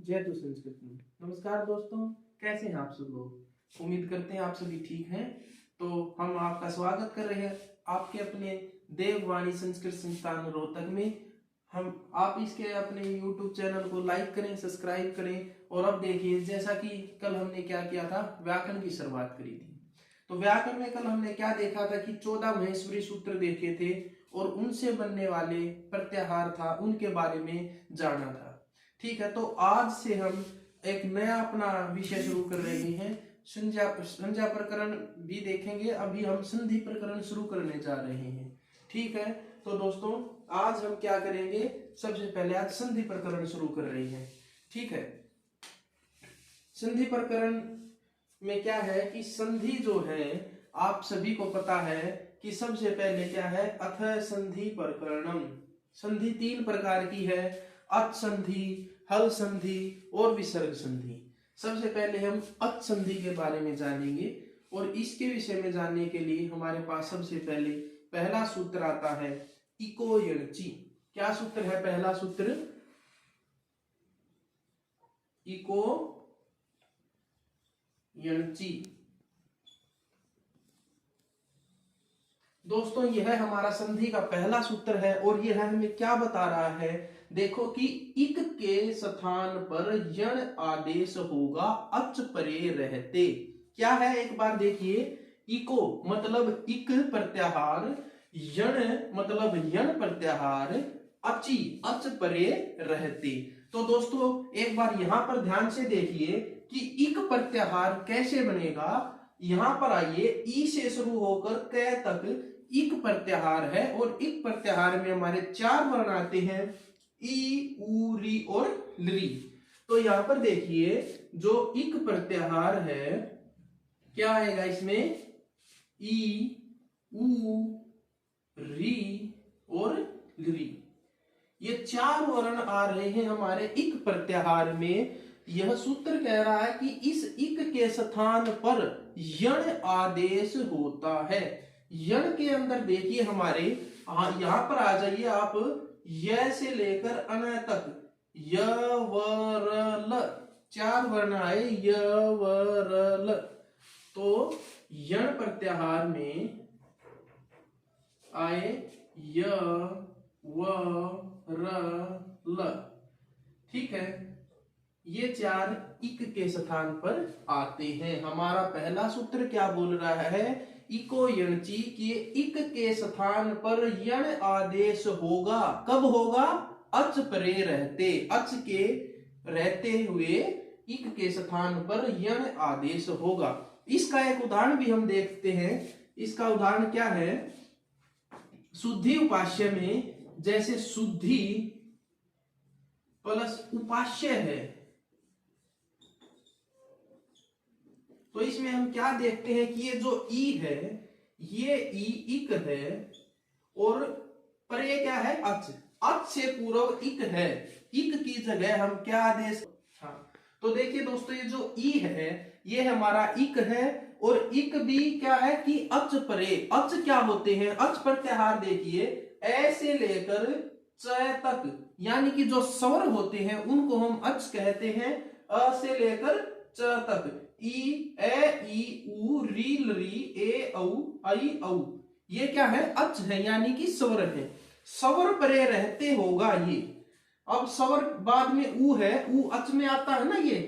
जय तु संस्कृत में। नमस्कार दोस्तों, कैसे हैं आप सब लोग। उम्मीद करते हैं आप सभी ठीक हैं। तो हम आपका स्वागत कर रहे हैं आपके अपने देववाणी संस्कृत संस्थान रोहतक में। हम आप इसके अपने YouTube चैनल को लाइक करें, सब्सक्राइब करें। और अब देखिए, जैसा कि कल हमने क्या किया था, व्याकरण की शुरुआत करी थी। तो व्याकरण में कल हमने क्या देखा था कि 14 महेश्वरी सूत्र देखे थे और उनसे बनने वाले प्रत्याहार था, उनके बारे में जाना था। ठीक है, तो आज से हम एक नया अपना विषय शुरू कर रहे हैं। संज्ञा प्रकरण भी देखेंगे। अभी हम संधि प्रकरण शुरू करने जा रहे हैं। ठीक है, तो दोस्तों आज हम क्या करेंगे, सबसे पहले आज संधि प्रकरण शुरू कर रहे हैं। ठीक है, संधि प्रकरण में क्या है कि संधि जो है, आप सभी को पता है कि सबसे पहले क्या है, अथ संधि प्रकरणम। संधि तीन प्रकार की है, अच संधि, हल संधि और विसर्ग संधि। सबसे पहले हम अच संधि के बारे में जानेंगे और इसके विषय में जानने के लिए हमारे पास सबसे पहले पहला सूत्र आता है इको यणचि। क्या सूत्र है पहला सूत्र? इको यणचि। दोस्तों यह हमारा संधि का पहला सूत्र है और यह हमें क्या बता रहा है, देखो कि इक के स्थान पर यण आदेश होगा अच परे रहते। क्या है, एक बार देखिए। इको मतलब इक प्रत्याहार, यण मतलब यण प्रत्याहार, अचि अच परे रहते। तो दोस्तों एक बार यहां पर ध्यान से देखिए कि इक प्रत्याहार कैसे बनेगा। यहां पर आइए, ई से शुरू होकर क तक इक प्रत्याहार है और इक प्रत्याहार में हमारे चार वर्ण आते हैं, ई, उ, री और लरी। तो यहां पर देखिए, जो इक प्रत्याहार है क्या आएगा इसमें, ई, उ, री और लरी। ये चार वर्ण आ रहे हैं हमारे इक प्रत्याहार में। यह सूत्र कह रहा है कि इस इक के स्थान पर यण आदेश होता है। यण के अंदर देखिए हमारे, यहां पर आ जाइए आप, य से लेकर अन तक य व र ल, चार वर्ण आए, य व र ल। तो यण प्रत्याहार में आए य व र ल। ठीक है, ये चार इक के स्थान पर आते हैं। हमारा पहला सूत्र क्या बोल रहा है, इको यणचि, कि इक के स्थान पर यण आदेश होगा। कब होगा? अच परे रहते, अच के रहते हुए इक के स्थान पर यण आदेश होगा। इसका एक उदाहरण भी हम देखते हैं। इसका उदाहरण क्या है, शुद्धि उपास्य में, जैसे शुद्धि प्लस उपास्य है, तो इसमें हम क्या देखते हैं कि ये जो ई है, ये ई इक है और परे क्या है, अच। अच से पूर्व इक है, इक की जगह हम क्या आदेश, हाँ। तो देखिए दोस्तों, ये जो ई है ये हमारा इक है और इक भी क्या है कि अच परे। अच क्या होते हैं, अच प्रत्याहार देखिए, ऐसे लेकर च तक, यानी कि जो स्वर होते हैं उनको हम अच कहते हैं। अ से लेकर च तक, ई, ए, ई, उ, री, लरी, ए, औ, आई, औ, ये क्या है, अच है, यानी कि स्वर है। स्वर परे रहते होगा ये। अब स्वर बाद में उ है, उ अच में आता है ना ये,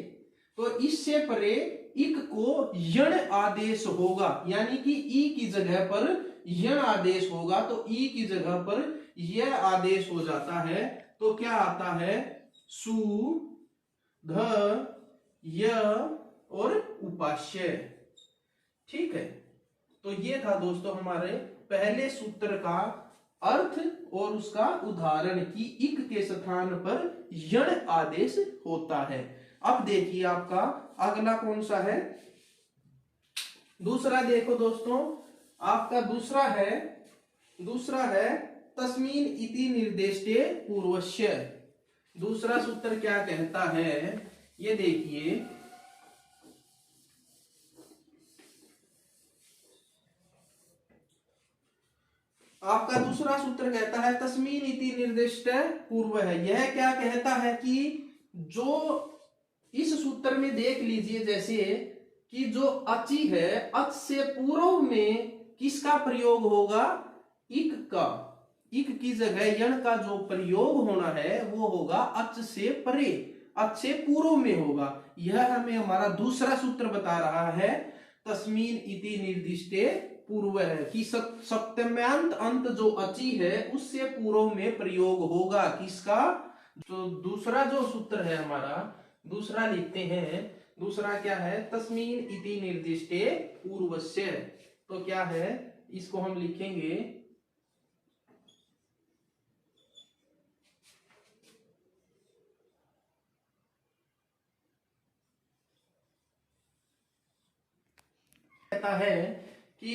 तो इससे परे इक को यण आदेश होगा, यानी कि ई की जगह पर यण आदेश होगा। तो ई की जगह पर यह आदेश हो जाता है, तो क्या आता है, सु, ध, य और उपास्य। ठीक है, तो ये था दोस्तों हमारे पहले सूत्र का अर्थ और उसका उदाहरण कि इक के स्थान पर यण आदेश होता है। अब देखिए आपका अगला कौन सा है, दूसरा। देखो दोस्तों, आपका दूसरा है तस्मीन इति निर्देष्टे पूर्वस्य। दूसरा सूत्र क्या कहता है, ये देखिए, आपका दूसरा सूत्र कहता है तस्मीन इति निर्दिष्ट पूर्व है। यह क्या कहता है कि जो इस सूत्र में देख लीजिए जैसे कि जो अचि है, अच से पूर्व में किसका प्रयोग होगा? इक का। इक की जगह यण का जो प्रयोग होना है वो होगा अच से परे, अच से पूर्व में होगा। यह हमें हमारा दूसरा सूत्र बता रहा है, तस्मीन इति निर्दिष्टे पूर्व है, कि सप्तम्यांत अंत जो अचि है उससे पूर्व में प्रयोग होगा किसका? तो दूसरा जो सूत्र है हमारा, दूसरा लिखते हैं। दूसरा क्या है? तस्मीन इति निर्दिष्टे पूर्वस्य। तो क्या है, इसको हम लिखेंगे कहता है कि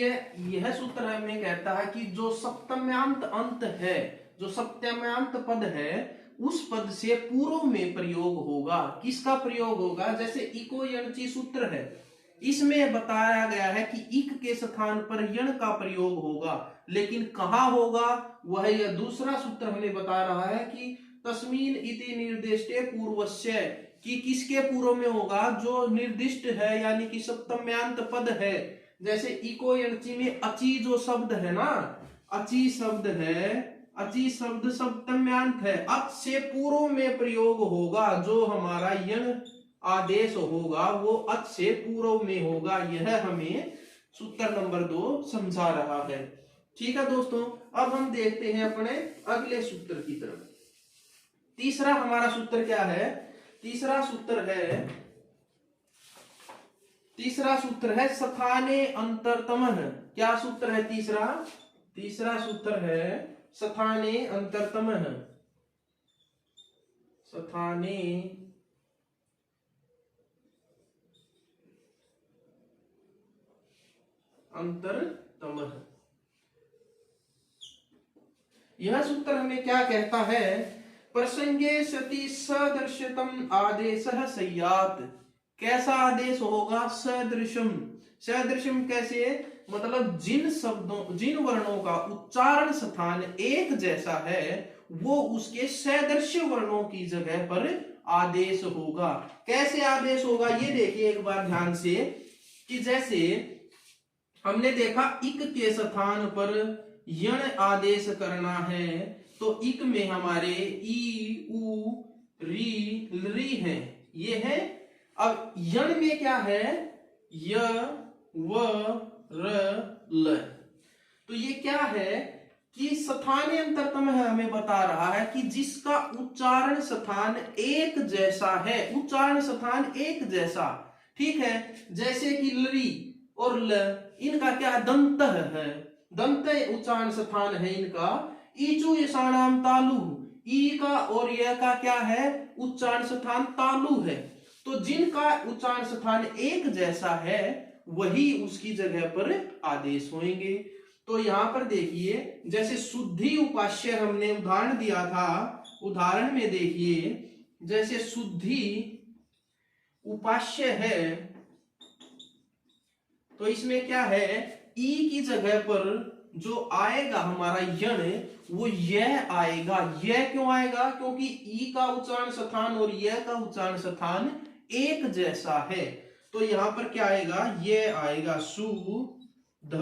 यह सूत्र हमें कहता है कि जो सप्तम्यांत अंत है, जो सप्तम्यांत पद है, उस पद से पूर्व में प्रयोग होगा। किसका प्रयोग होगा? जैसे इको यणचि सूत्र है, इसमें बताया गया है कि इक के स्थान पर यण का प्रयोग होगा, लेकिन कहां होगा वह यह दूसरा सूत्र हमें बता रहा है कि तस्मीन इति निर्दिष्टे पूर्वस्य, कि किसके पूर्व में होगा? जो निर्दिष्ट है, यानी कि सप्तम्यांत पद है। जैसे इको यणचि में अचि जो शब्द है ना, अचि शब्द है, अचि शब्द सप्तम्यांत है, अच से पूर्व में प्रयोग होगा, जो हमारा यण आदेश होगा वो अच से पूर्व में होगा। यह हमें सूत्र नंबर 2 समझा रहा है। ठीक है दोस्तों, अब हम देखते हैं अपने अगले सूत्र की तरफ। तीसरा हमारा सूत्र क्या है? तीसरा सूत्र है स्थाने अंतरतमः। क्या सूत्र है तीसरा? तीसरा सूत्र है स्थाने अंतरतमः। स्थाने अंतरतमः। यह सूत्र हमें क्या कहता है? प्रसंगे सति सदृश्यतम आदेशः स्यात्। कैसा आदेश होगा? सदृशम। सदृशम कैसे? मतलब जिन शब्दों, जिन वर्णों का उच्चारण स्थान एक जैसा है वो उसके सदृश्य वर्णों की जगह पर आदेश होगा। कैसे आदेश होगा ये देखिए एक बार ध्यान से, कि जैसे हमने देखा इक के स्थान पर यण आदेश करना है, तो इक में हमारे ई, उ, री, री है, ये है। अब यण में क्या है? य, व, र, ल। तो ये क्या है कि स्थानीय अंतरतम है, हमें बता रहा है कि जिसका उच्चारण स्थान एक जैसा है, उच्चारण स्थान एक जैसा। ठीक है, जैसे कि लरी और ल, इनका क्या दंत है, दंत उच्चारण स्थान है इनका। ईचु ईशानाम तालु, ई का और य का क्या है? उच्चारण स्थान तालु है। तो जिनका उच्चारण स्थान एक जैसा है वही उसकी जगह पर आदेश होंगे। तो यहां पर देखिए, जैसे शुद्धि उपास्य हमने उदाहरण दिया था, उदाहरण में देखिए जैसे शुद्धि उपास्य है, तो इसमें क्या है? ई की जगह पर जो आएगा हमारा यण वो यह आएगा। यह क्यों आएगा? क्योंकि ई का उच्चारण स्थान और यह का उच्चारण स्थान एक जैसा है। तो यहां पर क्या आएगा? यह आएगा सु, ध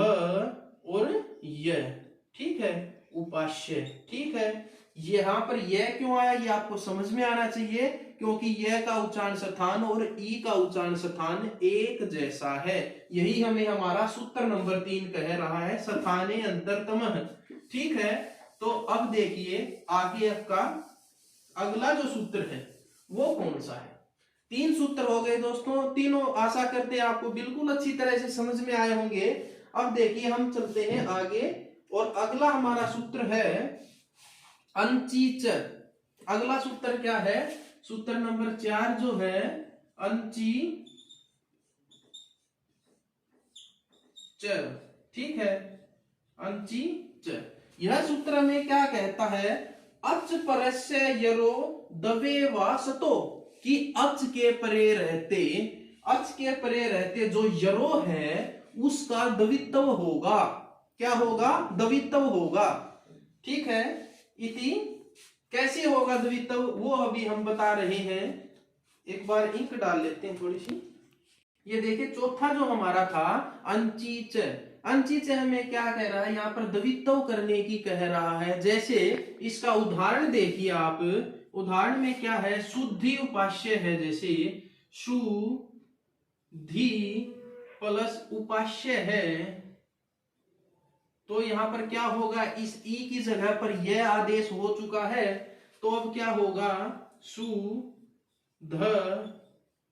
और यह। ठीक है, उपास्य। ठीक है, यहां पर यह क्यों आया ये आपको समझ में आना चाहिए, क्योंकि यह का उच्चारण स्थान और ई का उच्चारण स्थान एक जैसा है। यही हमें हमारा सूत्र नंबर 3 कह रहा है, स्थाने अंतरतमः। ठीक है, तो अब देखिए आगे आपका अगला जो सूत्र है वो कौन सा है? 3 सूत्र हो गए दोस्तों, तीनों आशा करते हैं आपको बिल्कुल अच्छी तरह से समझ में आए होंगे। अब देखिए हम चलते हैं आगे, और अगला हमारा सूत्र है अंची च। अगला सूत्र क्या है? सूत्र नंबर 4 जो है अंची च। ठीक है, अंची च। यह सूत्र में क्या कहता है? अच परस्य यरो दवे वा सतो, कि अच के परे रहते, अच के परे रहते जो यरो है उसका द्वित्व होगा। क्या होगा? द्वित्व होगा। ठीक है, इति कैसे होगा द्वित्व वो अभी हम बता रहे हैं। एक बार इंक डाल लेते हैं थोड़ी सी। ये देखिए चौथा जो हमारा था अंचीच, अंचीच हमें क्या कह रहा है यहाँ पर द्वित्व करने की कह रहा है। जैसे इसका उदाहरण देखिए आप, उदाहरण में क्या है, शुद्धि उपास्य है, जैसे शुद्धि प्लस उपास्य है, तो यहां पर क्या होगा, इस ई की जगह पर यह आदेश हो चुका है, तो अब क्या होगा, सु ध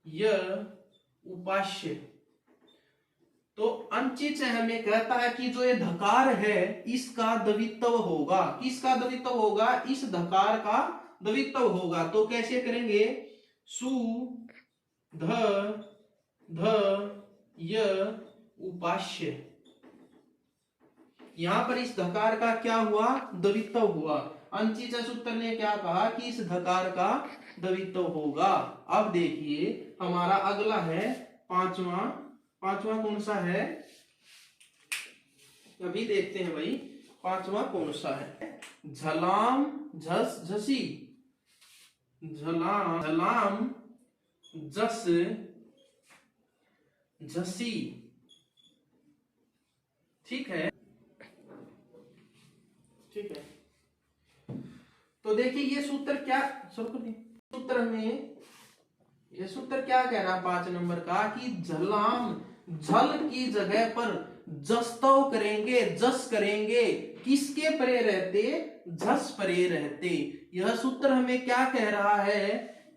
य उपास्य। तो अंचिच हमें कहता है कि जो ये धकार है इसका द्वित्व होगा। किसका द्वित्व होगा, इस धकार का द्वित्व होगा। तो कैसे करेंगे, सु ध ध य उपास्य। यहां पर इस धकार का क्या हुआ, द्वित्व हुआ। अंचिच सूत्र ने क्या कहा कि इस धकार का द्वित्व होगा। अब देखिए हमारा अगला है पांचवा, पांचवा कौन सा है, अभी देखते हैं भाई पांचवा कौन सा है, झलाम झस झसी, झलाम झलाम जस झसी। ठीक है, ठीक है। तो देखिए ये सूत्र क्या, सूत्र में ये सूत्र क्या कह रहा है 5 नंबर का, कि झलाम, झल की जगह पर जस्तव करेंगे, जस करेंगे, किसके परे रहते, झस परे रहते। यह सूत्र हमें क्या कह रहा है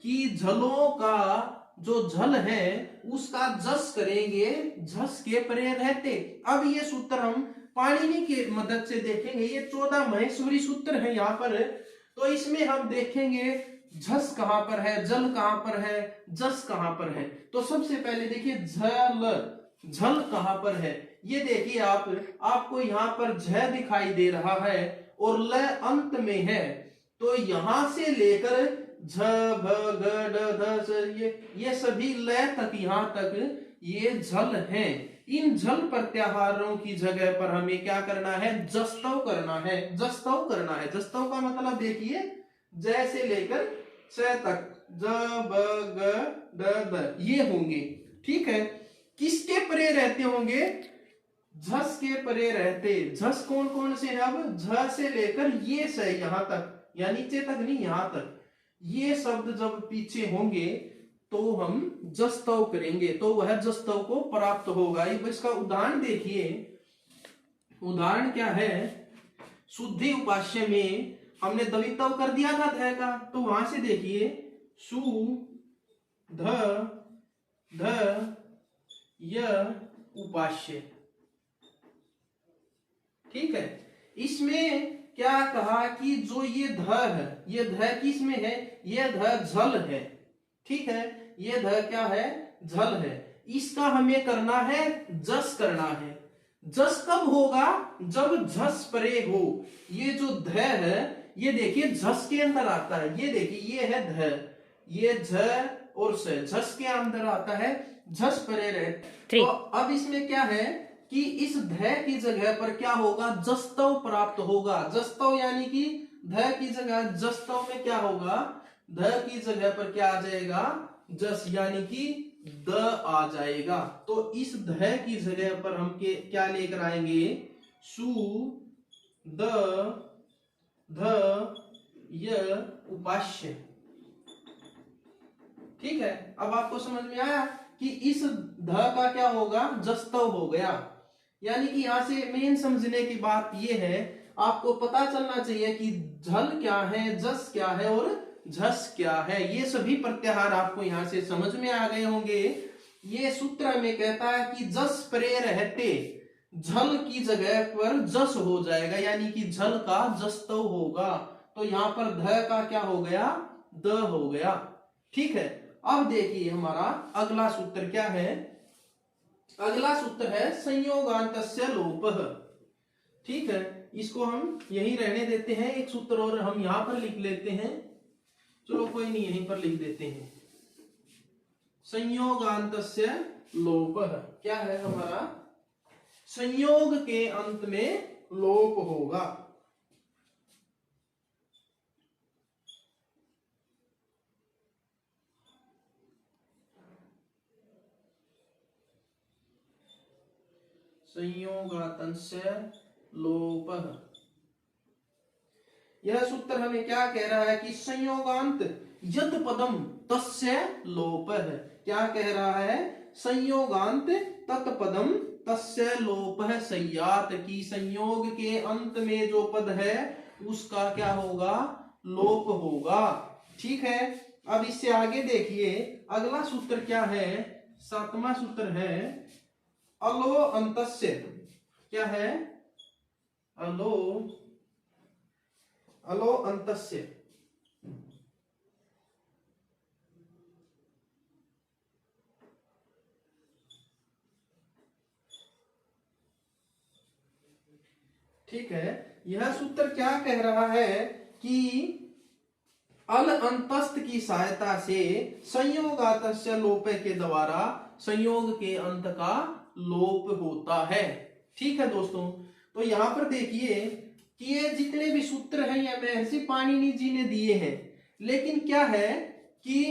कि झलों का जो झल है उसका जस करेंगे, झस के परे रहते। अब ये सूत्र हम पाणिनि की मदद से देखेंगे। ये 14 महेश्वरी सूत्र है यहाँ पर, तो इसमें हम देखेंगे झस कहां पर है, जल कहां पर है, जस कहां पर है। तो सबसे पहले देखिए झल, झल कहां पर है, ये देखिए आप, आपको यहाँ पर झ दिखाई दे रहा है और ल अंत में है, तो यहां से लेकर झ भ ग ड ध स, ये सभी ल तक, यहां तक ये झल हैं। इन झल प्रत्याहारों की जगह पर हमें क्या करना है, जस्तव करना है, जस्तव करना है। जस्तव का मतलब देखिए जैसे लेकर स तक, ज ब ग ड द ये होंगे। ठीक है, किसके परे रहते होंगे, झस के परे रहते। झस कौन कौन से है, अब झ से लेकर ये से यहां तक, या नीचे तक नहीं, यहां तक, ये शब्द जब पीछे होंगे तो हम जस्तव करेंगे, तो वह जस्तव को प्राप्त होगा। इसका उदाहरण देखिए, उदाहरण क्या है, शुद्धि उपास्य में हमने द्वित्व कर दिया था ध का, तो वहां से देखिए सु ध ध य उपास्य। ठीक है, इसमें क्या कहा कि जो ये ध है, ये ध किस में है, ये ध झल है। ठीक है, ये ध क्या है, झल है। इसका हमें करना है, जस करना है। जस कब होगा, जब झस परे हो। ये जो ध है ये देखिए झस के अंदर आता है, ये देखिए ये है ध, ये झ और स, झस के अंदर आता है, झस परे रहे। तो अब इसमें क्या है कि इस ध की जगह पर क्या होगा, जस्तव प्राप्त होगा। जस्तव यानी कि ध की जगह जस्तव में क्या होगा, ध की जगह पर क्या आ जाएगा, जस, यानी कि द आ जाएगा। तो इस ध की जगह पर हम क्या लेकर आएंगे, सु द ध य उपास्य। ठीक है, अब आपको समझ में आया कि इस ध का क्या होगा, जस्तव हो गया। यानी कि यहां से मेन समझने की बात यह है, आपको पता चलना चाहिए कि झल क्या है, जस क्या है और झस क्या है। ये सभी प्रत्याहार आपको यहां से समझ में आ गए होंगे। ये सूत्र में कहता है कि जस परे रहते, झल की जगह पर जस हो जाएगा, यानी कि झल का जस्तव होगा। तो यहाँ पर ध का क्या हो गया, द हो गया। ठीक है, अब देखिए हमारा अगला सूत्र क्या है, अगला सूत्र है संयोगांतस्य लोपः। ठीक है, इसको हम यहीं रहने देते हैं, एक सूत्र और हम यहां पर लिख लेते हैं, चलो कोई नहीं, यहीं पर लिख देते हैं। संयोगांतस्य लोपः क्या है हमारा, संयोग के अंत में लोप होगा। संयोगांतस्य लोपः। यह सूत्र हमें क्या कह रहा है कि संयोगांत यत पदम तस्य लोपः। क्या कह रहा है? संयोगांत तत्पदम तस्य लोपः सय्यात, की संयोग के अंत में जो पद है उसका क्या होगा? लोप होगा। ठीक है, अब इससे आगे देखिए अगला सूत्र क्या है? 7वां सूत्र है अलो अंतस्य। क्या है? अलो अंतस्य। ठीक है, यह सूत्र क्या कह रहा है कि अल अंतस्थ की सहायता से संयोगातस्य लोप के द्वारा संयोग के अंत का लोप होता है। ठीक है दोस्तों, तो यहां पर देखिए कि ये जितने भी सूत्र हैं ये महर्षि पाणिनि जी ने दिए हैं, लेकिन क्या है कि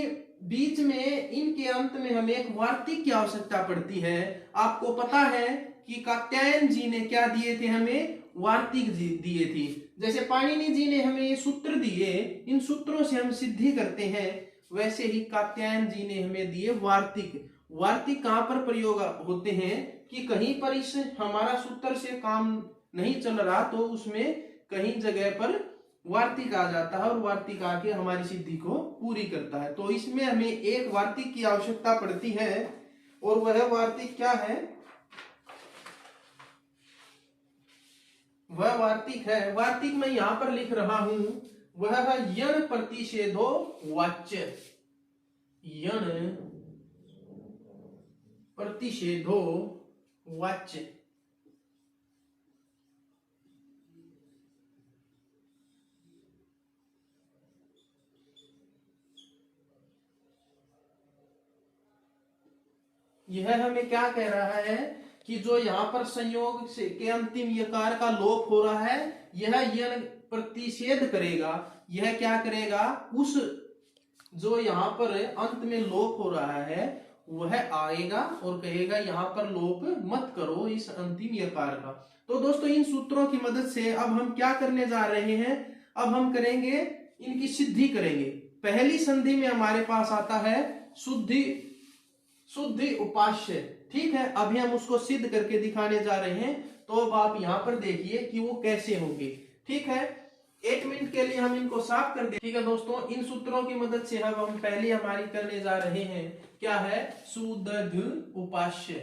बीच में इनके अंत में हमें एक वार्तिक की आवश्यकता पड़ती है। आपको पता है कि कात्यायन जी ने क्या दिए थे? हमें वार्तिक दिए थे। जैसे पाणिनि जी ने हमें ये सूत्र दिए, इन सूत्रों से हम सिद्धि करते हैं, वैसे ही कात्यायन जी ने हमें दिए वार्तिक। वार्तिक कहां पर प्रयोग होते हैं कि कहीं पर इस हमारा सूत्र से काम नहीं चल रहा तो उसमें कहीं जगह पर वार्तिक आ जाता है और वार्तिक आके हमारी सिद्धि को पूरी करता है। तो इसमें हमें एक वार्तिक की आवश्यकता पड़ती है और वह वार्तिक क्या है? वह वार्तिक है, वार्तिक मैं यहां पर लिख रहा हूं, वह है यण प्रतिषेधो वाच्य। यण प्रतिषेधो वाच्य। यह हमें क्या कह रहा है कि जो यहाँ पर संयोग से के अंतिम यकार का लोप हो रहा है, यह यण प्रतिषेध करेगा। यह क्या करेगा? उस जो यहाँ पर अंत में लोप हो रहा है वह आएगा और कहेगा यहाँ पर लोप मत करो इस अंतिम यकार का। तो दोस्तों इन सूत्रों की मदद से अब हम क्या करने जा रहे हैं? अब हम करेंगे इनकी सिद्धि करेंगे। पहली संधि में हमारे पास आता है शुद्धि उपास्य। ठीक है, अभी हम उसको सिद्ध करके दिखाने जा रहे हैं, तो अब आप यहां पर देखिए कि वो कैसे होंगे। ठीक है, 1 मिनट के लिए हम इनको साफ कर दें। ठीक है दोस्तों, इन सूत्रों की मदद से अब हम पहले हमारी करने जा रहे हैं, क्या है? सुदध उपास्य।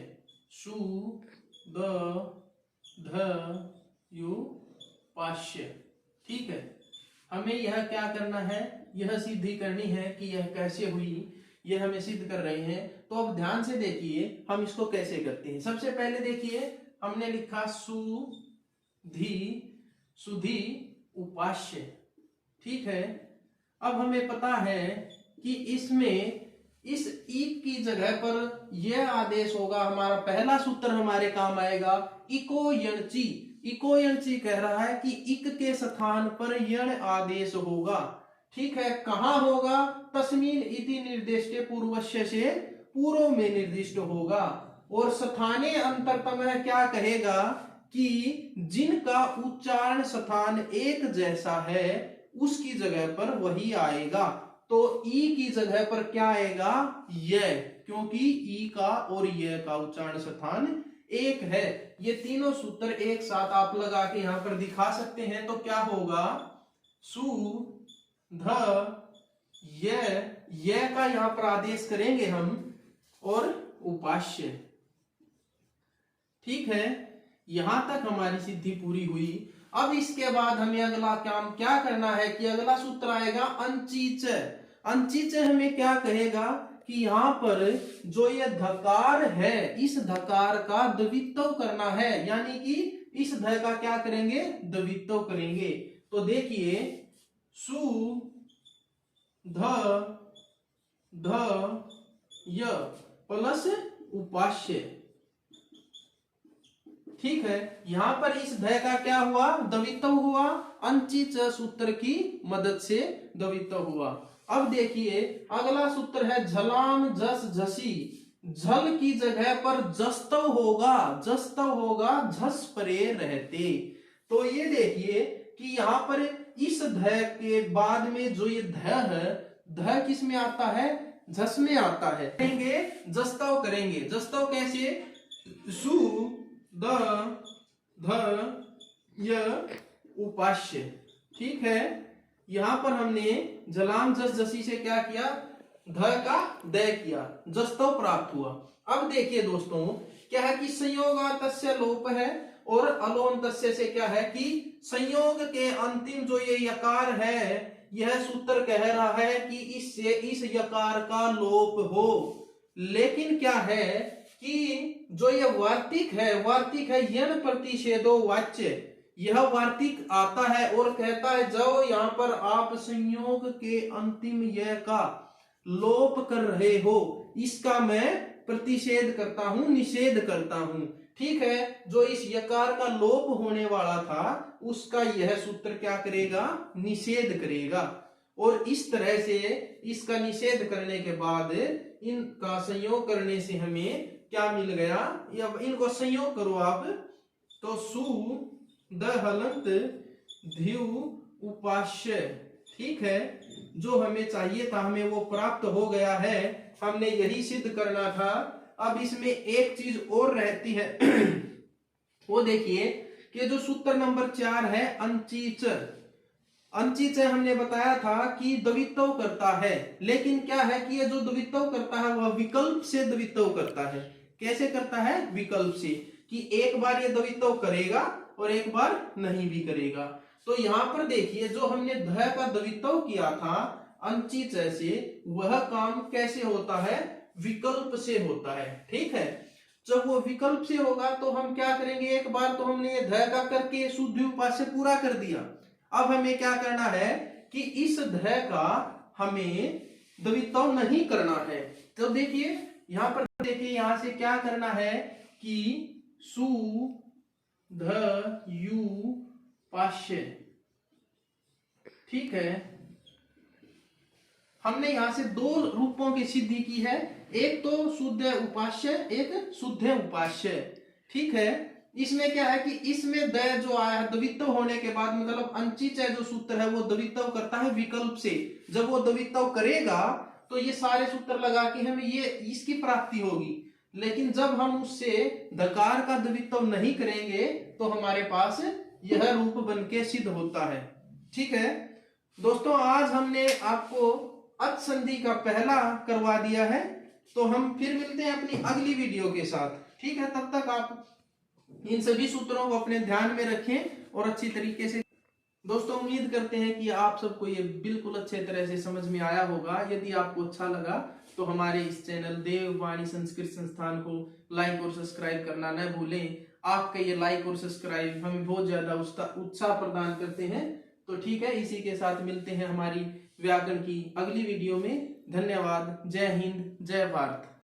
सुदध उपास्य। ठीक है, हमें यह क्या करना है? यह सिद्धि करनी है कि यह कैसे हुई, यह हमें सिद्ध कर रहे हैं। तो अब ध्यान से देखिए हम इसको कैसे करते हैं। सबसे पहले देखिए हमने लिखा सुधि उपास्य। ठीक है, अब हमें पता है कि इसमें इस इक की जगह पर यह आदेश होगा। हमारा पहला सूत्र हमारे काम आएगा इको यणची। इको यणची कह रहा है कि इक के स्थान पर यण आदेश होगा। ठीक है, कहां होगा? तस्मीन इति निर्दिष्टे पूर्वस्य से पूर्व में निर्दिष्ट होगा। और स्थाने अंतरतम है क्या कहेगा कि जिनका उच्चारण स्थान एक जैसा है उसकी जगह पर वही आएगा। तो ई की जगह पर क्या आएगा? य, क्योंकि ई का और य का उच्चारण स्थान एक है। ये तीनों सूत्र एक साथ आप लगा के यहां पर दिखा सकते हैं। तो क्या होगा? ये का यहां पर आदेश करेंगे हम और उपास्य। ठीक है, यहां तक हमारी सिद्धि पूरी हुई। अब इसके बाद हमें अगला काम क्या करना है कि अगला सूत्र आएगा अंचिच। अंचिच हमें क्या कहेगा कि यहां पर जो ये धकार है इस धकार का द्वित्व करना है, यानी कि इस ध का क्या करेंगे? द्वित्व करेंगे। तो देखिए य प्लस उपास्य। ठीक है, यहां पर इस ध का क्या हुआ? द्वित्व हुआ। अंचिच सूत्र की मदद से द्वित्व हुआ। अब देखिए अगला सूत्र है झलाम झस झसी। झल की जगह पर जस्तव होगा, जस्तव होगा, झस परे रहते। तो ये देखिए कि यहाँ पर इस ध के बाद में जो ये ध है, ध किस में आता है, झस में आता है। करेंगे जस्तव, करेंगे जस्तव कैसे, सु द ध य उपास्य। ठीक है, यहां पर हमने जलाम जस जसी से क्या किया, ध का दय किया, जस्तव प्राप्त हुआ। अब देखिए दोस्तों क्या है कि संयोगातस्य लोप है और अलोन्तस्य से क्या है कि संयोग के अंतिम जो ये यकार है, यह सूत्र कह रहा है कि इससे इस यकार का लोप हो। लेकिन क्या है कि जो ये वार्तिक है यन प्रतिषेधो वाच्य, यह वार्तिक आता है और कहता है जो यहाँ पर आप संयोग के अंतिम य का लोप कर रहे हो, इसका मैं प्रतिषेध करता हूं, निषेध करता हूं। ठीक है, जो इस यकार का लोप होने वाला था उसका यह सूत्र क्या करेगा, निषेध करेगा। और इस तरह से इसका निषेध करने के बाद इनका संयोग करने से हमें क्या मिल गया, अब इनको संयोग करो आप, तो सु द हलंत ध्यु उपास्य। ठीक है, जो हमें चाहिए था हमें वो प्राप्त हो गया है, हमने यही सिद्ध करना था। अब इसमें एक चीज और रहती है वो देखिए कि जो सूत्र नंबर 4 है अंचिच, अंचिच हमने बताया था कि द्वित्व करता है, लेकिन क्या है कि ये जो द्वित्व करता है वह विकल्प से द्वित्व करता है। कैसे करता है, विकल्प से, कि एक बार ये द्वित्व करेगा और एक बार नहीं भी करेगा। तो यहाँ पर देखिए जो हमने ध का द्वित्व किया था अंचिच से, वह काम कैसे होता है, विकल्प से होता है। ठीक है, जब वो विकल्प से होगा तो हम क्या करेंगे, एक बार तो हमने ये ध का करके शुद्ध उपास्य पूरा कर दिया। अब हमें क्या करना है कि इस ध का हमें द्वित्व नहीं करना है। तो देखिए यहाँ पर, देखिए यहां से क्या करना है कि सु ध यु पाश्य। ठीक है, हमने यहां से दो रूपों की सिद्धि की है, एक तो शुद्ध उपास्य, एक शुद्ध उपास्य। ठीक है, इसमें क्या है कि इसमें द जो आया है द्वित्व होने के बाद, मतलब अंचिच जो सूत्र है वो द्वित्व करता है विकल्प से। जब वो द्वित्व करेगा तो ये सारे सूत्र लगा के हमें ये इसकी प्राप्ति होगी। लेकिन जब हम उससे दकार का द्वित्व नहीं करेंगे तो हमारे पास यह रूप बन के सिद्ध होता है। ठीक है दोस्तों, आज हमने आपको अच संधि का पहला करवा दिया है, तो हम फिर मिलते हैं अपनी अगली वीडियो के साथ। ठीक है, तब तक आप इन सभी सूत्रों को अपने ध्यान में रखें और अच्छी तरीके से। दोस्तों उम्मीद करते हैं कि आप सबको ये बिल्कुल अच्छे तरह से समझ में आया होगा। यदि आपको अच्छा लगा तो हमारे इस चैनल देववाणी संस्कृत संस्थान को लाइक और सब्सक्राइब करना न भूलें। आपका ये लाइक और सब्सक्राइब हमें बहुत ज्यादा उत्साह प्रदान करते हैं। तो ठीक है, इसी के साथ मिलते हैं हमारी व्याकरण की अगली वीडियो में। धन्यवाद। जय हिंद, जय भारत।